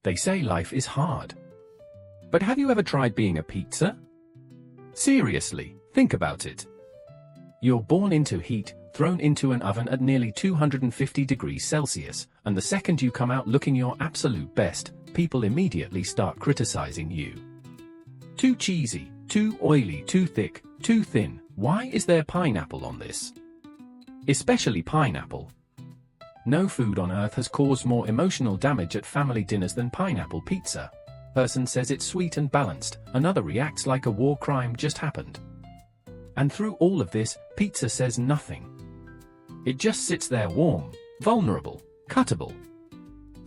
They say life is hard. But have you ever tried being a pizza? Seriously, think about it. You're born into heat, thrown into an oven at nearly 250 degrees Celsius, and the second you come out looking your absolute best, people immediately start criticizing you. Too cheesy, too oily, too thick, too thin. Why is there pineapple on this? Especially pineapple. No food on earth has caused more emotional damage at family dinners than pineapple pizza. Person says it's sweet and balanced, another reacts like a war crime just happened. And through all of this, pizza says nothing. It just sits there warm, vulnerable, cuttable.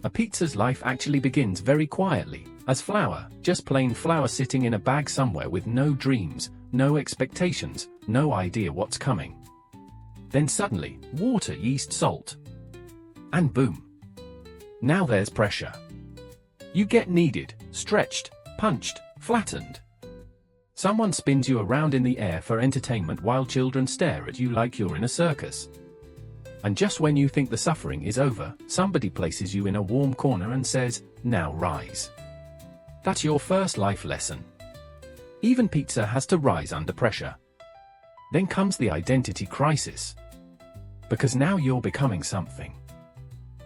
A pizza's life actually begins very quietly, as flour, just plain flour sitting in a bag somewhere with no dreams, no expectations, no idea what's coming. Then suddenly, water, yeast, salt. And boom. Now there's pressure. You get kneaded, stretched, punched, flattened. Someone spins you around in the air for entertainment while children stare at you like you're in a circus. And just when you think the suffering is over, somebody places you in a warm corner and says, "Now rise." That's your first life lesson. Even pizza has to rise under pressure. Then comes the identity crisis. Because now you're becoming something.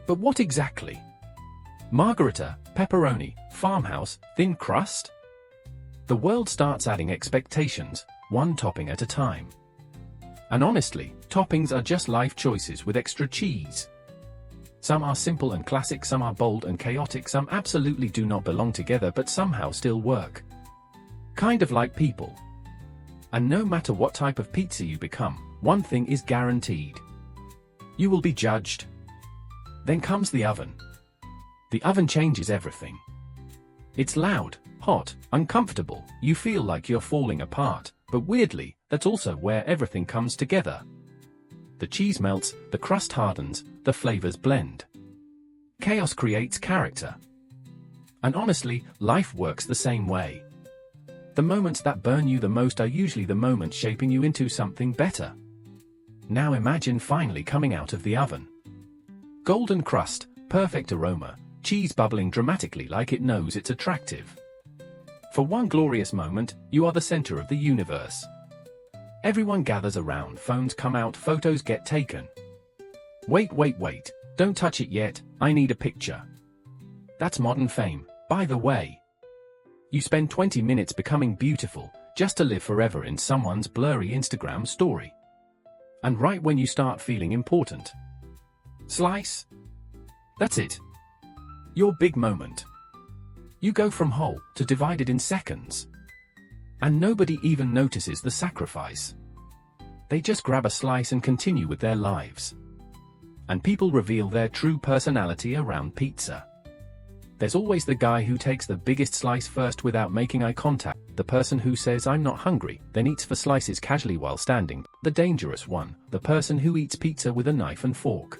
But what exactly? Margherita, pepperoni, farmhouse, thin crust? The world starts adding expectations, one topping at a time. And honestly, toppings are just life choices with extra cheese. Some are simple and classic, some are bold and chaotic, some absolutely do not belong together but somehow still work. Kind of like people. And no matter what type of pizza you become, one thing is guaranteed. You will be judged. Then comes the oven. The oven changes everything. It's loud, hot, uncomfortable, you feel like you're falling apart, but weirdly, that's also where everything comes together. The cheese melts, the crust hardens, the flavors blend. Chaos creates character. And honestly, life works the same way. The moments that burn you the most are usually the moments shaping you into something better. Now imagine finally coming out of the oven. Golden crust, perfect aroma, cheese bubbling dramatically like it knows it's attractive. For one glorious moment, you are the center of the universe. Everyone gathers around, phones come out, photos get taken. Wait, don't touch it yet, I need a picture. That's modern fame, by the way. You spend 20 minutes becoming beautiful, just to live forever in someone's blurry Instagram story. And right when you start feeling important. Slice. That's it. Your big moment. You go from whole to divided in seconds. And nobody even notices the sacrifice. They just grab a slice and continue with their lives. And people reveal their true personality around pizza. There's always the guy who takes the biggest slice first without making eye contact, the person who says "I'm not hungry," then eats 4 slices casually while standing, the dangerous one, the person who eats pizza with a knife and fork.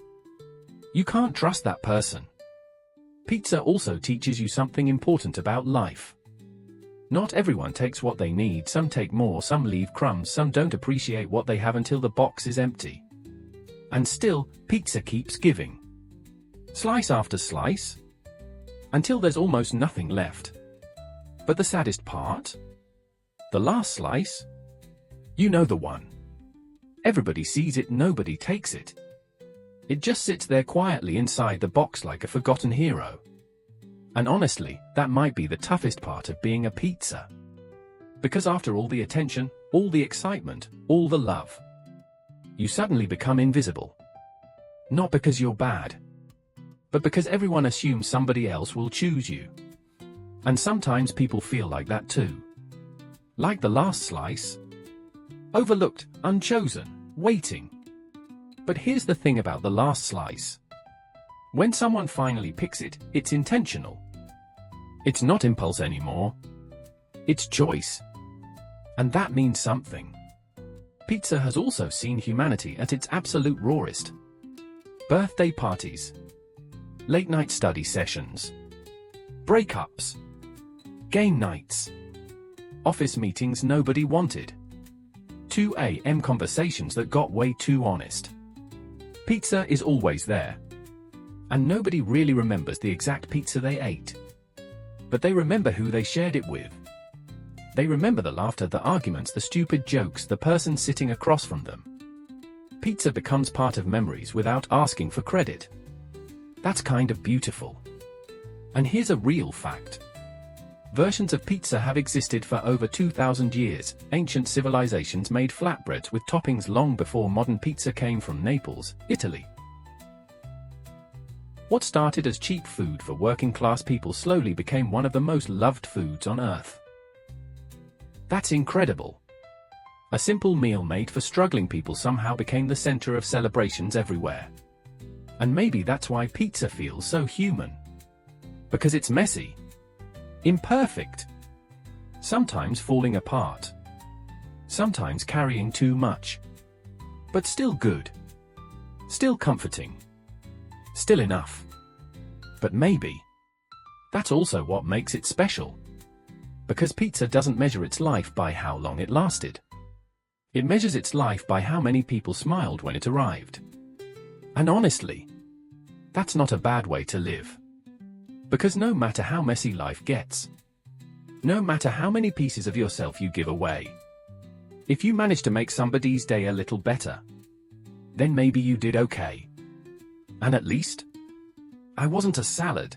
You can't trust that person. Pizza also teaches you something important about life. Not everyone takes what they need, some take more, some leave crumbs, some don't appreciate what they have until the box is empty. And still, pizza keeps giving. Slice after slice. Until there's almost nothing left. But the saddest part? The last slice? You know the one. Everybody sees it, nobody takes it. It just sits there quietly inside the box like a forgotten hero. And honestly, that might be the toughest part of being a pizza. Because after all the attention, all the excitement, all the love, you suddenly become invisible. Not because you're bad, but because everyone assumes somebody else will choose you. And sometimes people feel like that too. Like the last slice. Overlooked, unchosen, waiting. But here's the thing about the last slice. When someone finally picks it, it's intentional. It's not impulse anymore. It's choice. And that means something. Pizza has also seen humanity at its absolute rawest. Birthday parties. Late-night study sessions. Breakups. Game nights. Office meetings nobody wanted. 2 a.m. conversations that got way too honest. Pizza is always there. And nobody really remembers the exact pizza they ate. But they remember who they shared it with. They remember the laughter, the arguments, the stupid jokes, the person sitting across from them. Pizza becomes part of memories without asking for credit. That's kind of beautiful. And here's a real fact. Versions of pizza have existed for over 2,000 years. Ancient civilizations made flatbreads with toppings long before modern pizza came from Naples, Italy. What started as cheap food for working-class people slowly became one of the most loved foods on Earth. That's incredible. A simple meal made for struggling people somehow became the center of celebrations everywhere. And maybe that's why pizza feels so human. Because it's messy, imperfect, sometimes falling apart, sometimes carrying too much, but still good, still comforting, still enough. But maybe that's also what makes it special. Because pizza doesn't measure its life by how long it lasted. It measures its life by how many people smiled when it arrived. And honestly, that's not a bad way to live. Because no matter how messy life gets, no matter how many pieces of yourself you give away, if you manage to make somebody's day a little better, then maybe you did okay. And at least, I wasn't a salad.